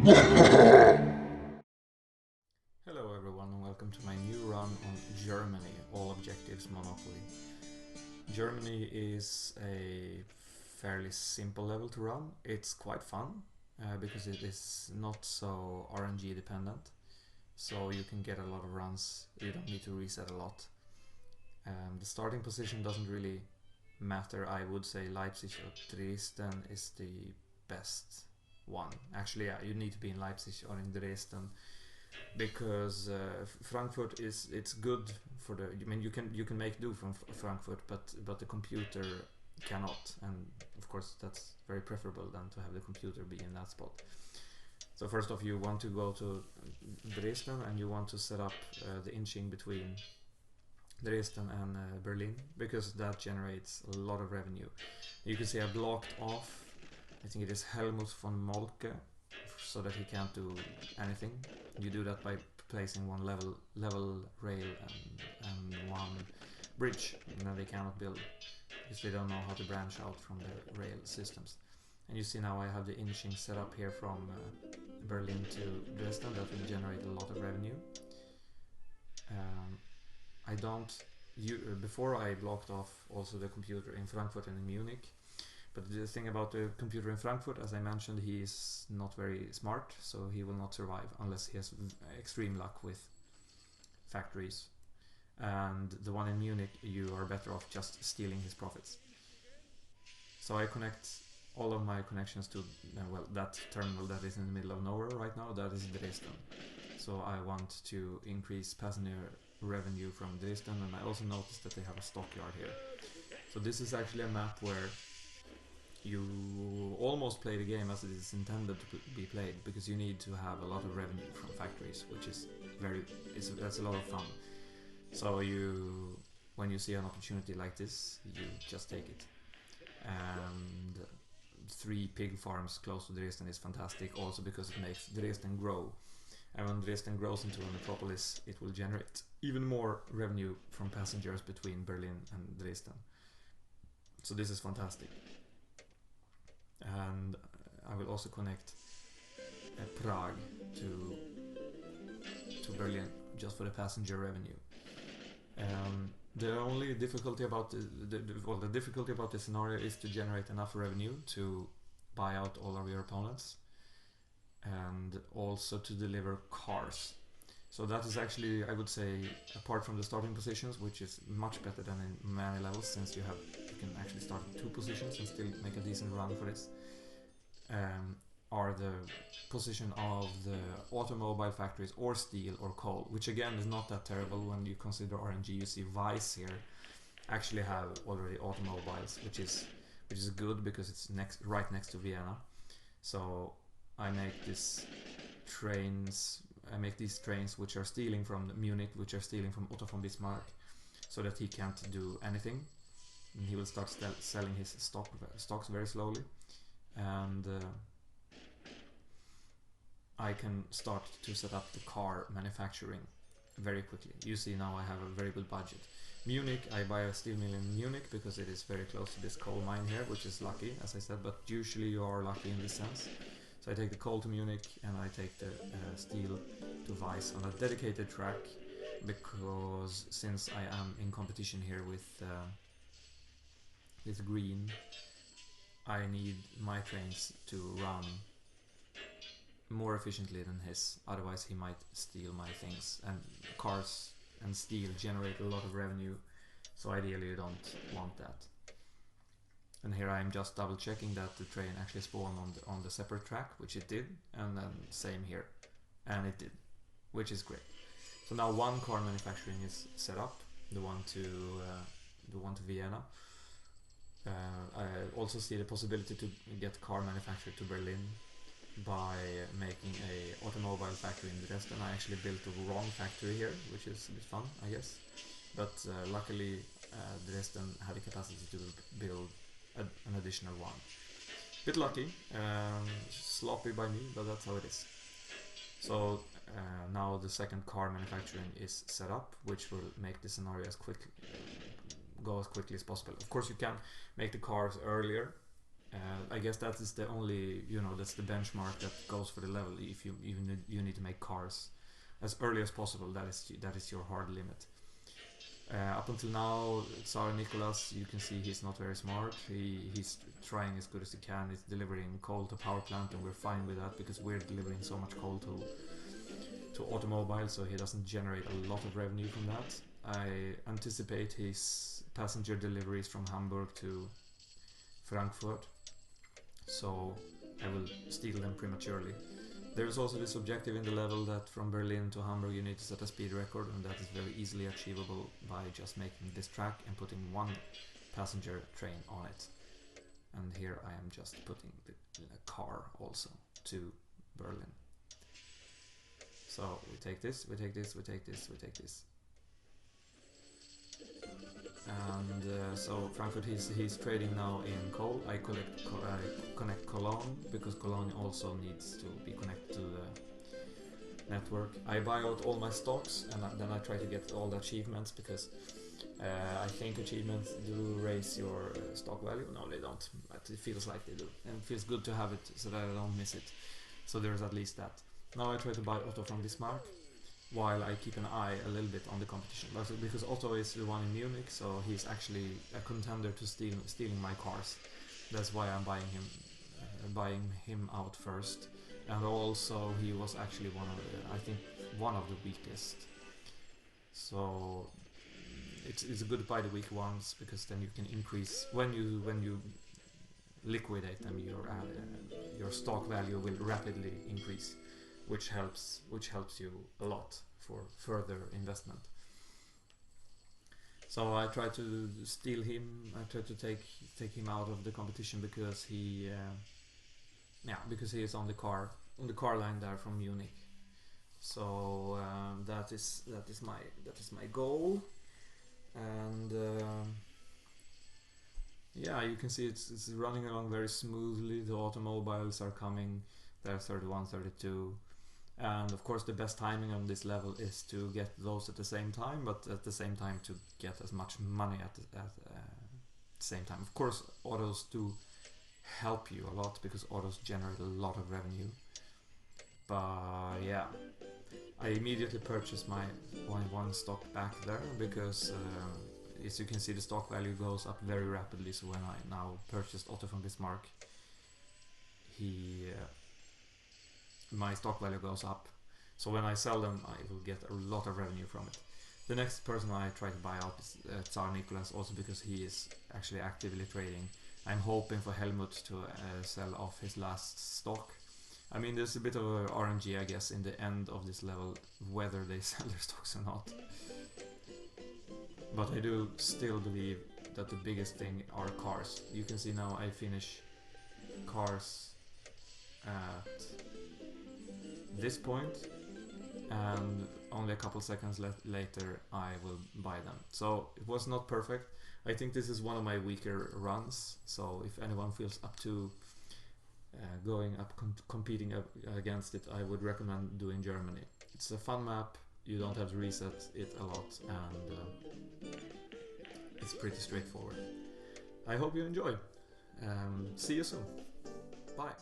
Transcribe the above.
Hello everyone and welcome to my new run on Germany, all objectives Monopoly. Germany is a fairly simple level to run. It's quite fun because it is not so RNG dependent, so you can get a lot of runs, you don't need to reset a lot. The starting position doesn't really matter. I would say Leipzig or Dresden is the best one. Actually, yeah, you need to be in Leipzig or in Dresden because Frankfurt it's good for the. I mean, you can make do from Frankfurt, but the computer cannot, and of course that's very preferable than to have the computer be in that spot. So first off, you want to go to Dresden and you want to set up the inching between Dresden and Berlin, because that generates a lot of revenue. You can see I blocked off, I think it is Helmut von Moltke, so that he can't do anything. You do that by placing one level rail and one bridge, and then they cannot build because they don't know how to branch out from their rail systems. And you see now I have the inching set up here from Berlin to Dresden. That will generate a lot of revenue. I don't. Before I blocked off also the computer in Frankfurt and in Munich. But the thing about the computer in Frankfurt, as I mentioned, he is not very smart, so he will not survive unless he has extreme luck with factories. And the one in Munich, you are better off just stealing his profits. So I connect all of my connections to well, that terminal that is in the middle of nowhere right now. That is Dresden. So I want to increase passenger revenue from Dresden, and I also noticed that they have a stockyard here. So this is actually a map where you almost play the game as it is intended to be played, because you need to have a lot of revenue from factories, which is that's a lot of fun. So when you see an opportunity like this, you just take it. And 3 pig farms close to Dresden is fantastic, also because it makes Dresden grow. And when Dresden grows into a metropolis, it will generate even more revenue from passengers between Berlin and Dresden. So this is fantastic. And I will also connect Prague to Berlin just for the passenger revenue. The only difficulty about the difficulty about this scenario is to generate enough revenue to buy out all of your opponents, and also to deliver cars. So that is actually, I would say, apart from the starting positions, which is much better than in many levels, since you can actually start in 2 positions and still make a decent run for this, are the position of the automobile factories or steel or coal, which again is not that terrible when you consider RNG. You see Weiss here actually have already automobiles, which is good because it's right next to Vienna. So I make these trains which are stealing from Munich, which are stealing from Otto von Bismarck, so that he can't do anything. And he will start selling his stocks very slowly, and I can start to set up the car manufacturing very quickly. You see now I have a very good budget. Munich, I buy a steel mill in Munich because it is very close to this coal mine here, which is lucky, as I said, but usually you are lucky in this sense. So I take the coal to Munich and I take the steel to Weiss on a dedicated track, because since I am in competition here with Green, I need my trains to run more efficiently than his, otherwise he might steal my things, and cars and steel generate a lot of revenue, so ideally you don't want that. And here I am just double checking that the train actually spawned on the separate track, which it did, and then same here, and it did, which is great. So now 1 car manufacturing is set up, the one to Vienna. I also see the possibility to get car manufactured to Berlin by making a automobile factory in Dresden. I actually built the wrong factory here, which is a bit fun, I guess. But luckily Dresden had the capacity to build an additional one. Bit lucky, sloppy by me, but that's how it is. So now the 2nd car manufacturing is set up, which will make the scenario go as quickly as possible. Of course you can make the cars earlier, I guess that is the only, that's the benchmark that goes for the level. If you need to make cars as early as possible, that is your hard limit. Up until now, Tsar Nicholas, you can see he's not very smart. He's trying as good as he can. He's delivering coal to power plant, and we're fine with that because we're delivering so much coal to automobile, so he doesn't generate a lot of revenue from that. I anticipate his passenger deliveries from Hamburg to Frankfurt, so I will steal them prematurely. There's also this objective in the level that from Berlin to Hamburg you need to set a speed record, and that is very easily achievable by just making this track and putting one passenger train on it. And here I am just putting the car also to Berlin. So we take this, we take this, we take this, we take this. And so Frankfurt, he's trading now in coal. I connect Cologne because Cologne also needs to be connected to the network. I buy out all my stocks, and then I try to get all the achievements because I think achievements do raise your stock value. No, they don't, but it feels like they do, and it feels good to have it so that I don't miss it. So there's at least that. Now I try to buy Otto from Bismarck, while I keep an eye a little bit on the competition, because Otto is the one in Munich, so he's actually a contender to stealing my cars. That's why I'm buying him out first. And also he was actually one of the weakest. So it's good to buy the weak ones, because then you can increase when you liquidate them. Your stock value will rapidly increase, which helps you a lot for further investment. So I try to steal him. I try to take him out of the competition because he is on the car line there from Munich. So that is my goal. And yeah, you can see it's running along very smoothly. The automobiles are coming. They're 31, 32. And of course the best timing on this level is to get those at the same time, but at the same time to get as much money at the same time. Of course autos do help you a lot because autos generate a lot of revenue. But yeah, I immediately purchased my one stock back there because as you can see the stock value goes up very rapidly. So when I now purchased Otto from Bismarck, my stock value goes up. So when I sell them, I will get a lot of revenue from it. The next person I try to buy out is Tsar Nicholas, also because he is actually actively trading. I'm hoping for Helmut to sell off his last stock. I mean, there's a bit of a RNG, I guess, in the end of this level, whether they sell their stocks or not. But I do still believe that the biggest thing are cars. You can see now I finish cars at this point, and only a couple seconds later I will buy them. So it was not perfect. I think this is one of my weaker runs, so if anyone feels up to going up competing against it, I would recommend doing Germany. It's a fun map, you don't have to reset it a lot, and it's pretty straightforward. I hope you enjoy. See you soon. Bye.